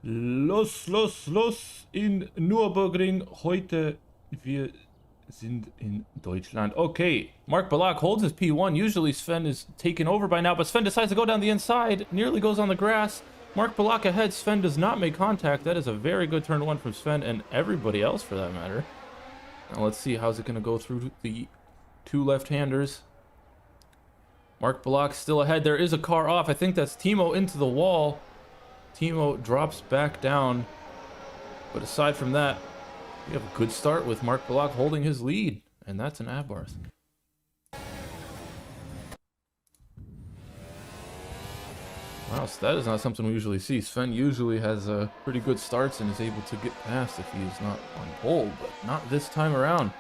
Los in Nürburgring. Heute wir sind in Deutschland. Okay, Mark Balak holds his P1. Usually Sven is taken over by now, but Sven decides to go down the inside. Nearly goes on the grass. Mark Balak ahead. Sven does not make contact. That is a very good turn one from Sven and everybody else for that matter. Now let's see how's it going to go through the two left-handers. Mark Balak still ahead. There is a car off. I think that's Timo into the wall. Timo drops back down. But aside from that, we have a good start with Mark Balak holding his lead. And that's an Abarth. Wow, so that is not something we usually see. Sven usually has pretty good starts and is able to get past if he is not on pole, but not this time around.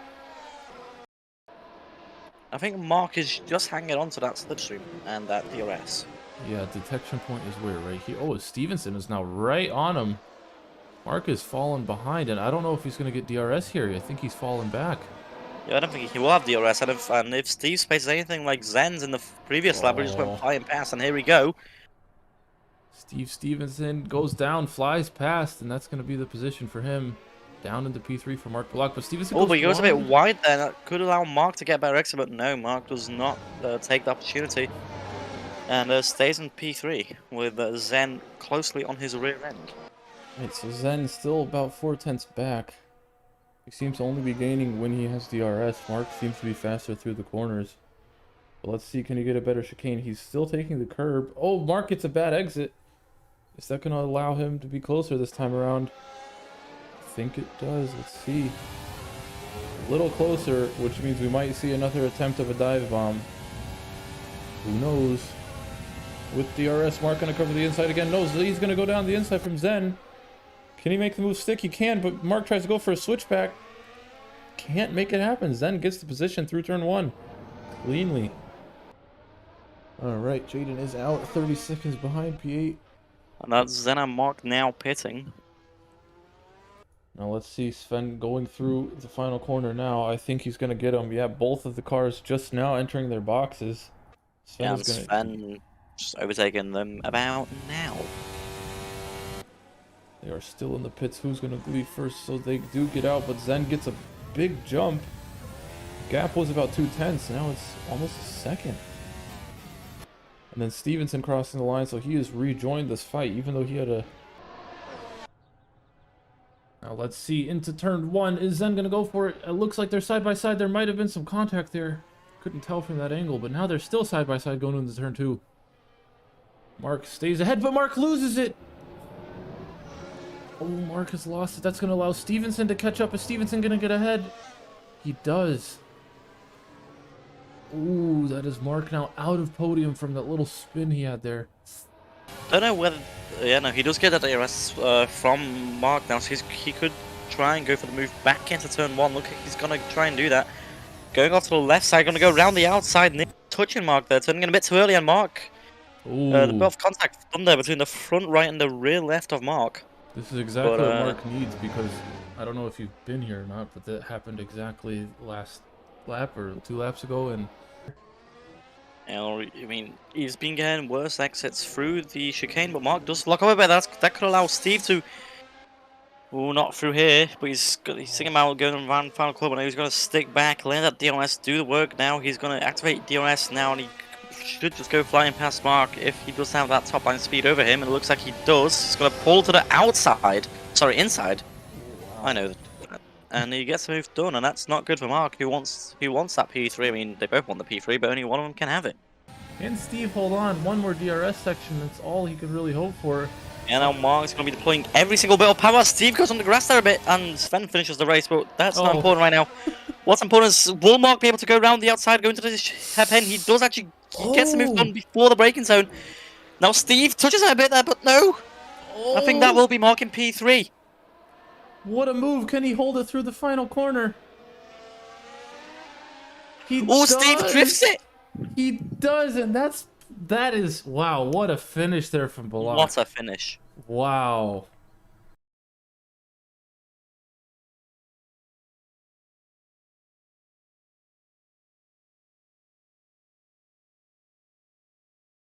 I think Mark is just hanging on to that slipstream and that DRS. Yeah, detection point is where? Right here. Oh, Stevenson is now right on him. Mark is falling behind, and I don't know if he's going to get DRS here. I think he's falling back. Yeah, I don't think he will have DRS. And if Steve's pace is anything like Zen's in the previous lap, we just went flying past, and here we go. Steve Stevenson goes down, flies past, and that's going to be the position for him. Down into P3 for Mark Balak, but Stevenson but he goes a bit wide there. That could allow Mark to get better exit, but no, Mark does not take the opportunity. And stays in P3 with Zen closely on his rear end. Right, so Zen still about 4/10 back. He seems to only be gaining when he has DRS. Mark seems to be faster through the corners. But let's see, can he get a better chicane? He's still taking the curb. Oh, Mark gets a bad exit. Is that going to allow him to be closer this time around? I think it does. Let's see. A little closer, which means we might see another attempt of a dive bomb. Who knows? With DRS, Mark going to cover the inside again. No, he's going to go down the inside from Zen. Can he make the move stick? He can, but Mark tries to go for a switchback. Can't make it happen. Zen gets the position through turn one. Cleanly. Alright, Jaden is out 30 seconds behind P8. And that's Zen and Mark now pitting. Now let's see Sven going through the final corner now. I think he's going to get him. Yeah, both of the cars just now entering their boxes. Sven just overtaking them about now. They are still in the pits. Who's going to leave first? So they do get out, but Zen gets a big jump. Gap was about 2/10, now it's almost a second. And then Stevenson crossing the line, so he has rejoined this fight, even though he had a... Now let's see, into turn one. Is Zen going to go for it? It looks like they're side by side. There might have been some contact there. Couldn't tell from that angle, but now they're still side by side going into turn two. Mark stays ahead, but Mark loses it. Oh, Mark has lost it. That's going to allow Stevenson to catch up. Is Stevenson going to get ahead? He does. Ooh, that is Mark now out of podium from that little spin he had there. Don't know whether... Yeah, no, he does get that DRS from Mark now, so he could try and go for the move back into turn one. Look, he's going to try and do that. Going off to the left side, going to go around the outside, touching Mark there, turning in a bit too early on Mark. The bit of contact done there between the front right and the rear left of Mark. This is exactly what Mark needs, because I don't know if you've been here or not, but that happened exactly last lap or 2 laps ago, and... I mean, he's been getting worse exits through the chicane, but Mark does lock over. That could allow Steve to... Oh, not through here, but he's seeing him out going around final club, and he's going to stick back, let that DRS do the work now. He's going to activate DRS now, and he should just go flying past Mark if he does have that top line speed over him, and it looks like he does. He's going to pull to the outside, sorry, inside. Wow. I know that. And he gets the move done, and that's not good for Mark, who wants that P3. I mean, they both want the P3, but only one of them can have it. Can Steve hold on? One more DRS section, that's all he could really hope for. And now Mark's going to be deploying every single bit of power. Steve goes on the grass there a bit, and Sven finishes the race, but that's not important right now. What's important is, will Mark be able to go around the outside, go into the hairpin? He does actually, he gets the move done before the braking zone. Now Steve touches it a bit there, but no. I think that will be Mark in P3. What a move. Can he hold it through the final corner? Steve drifts it. He does, and that is wow, what a finish there from Balak. What a finish. Wow.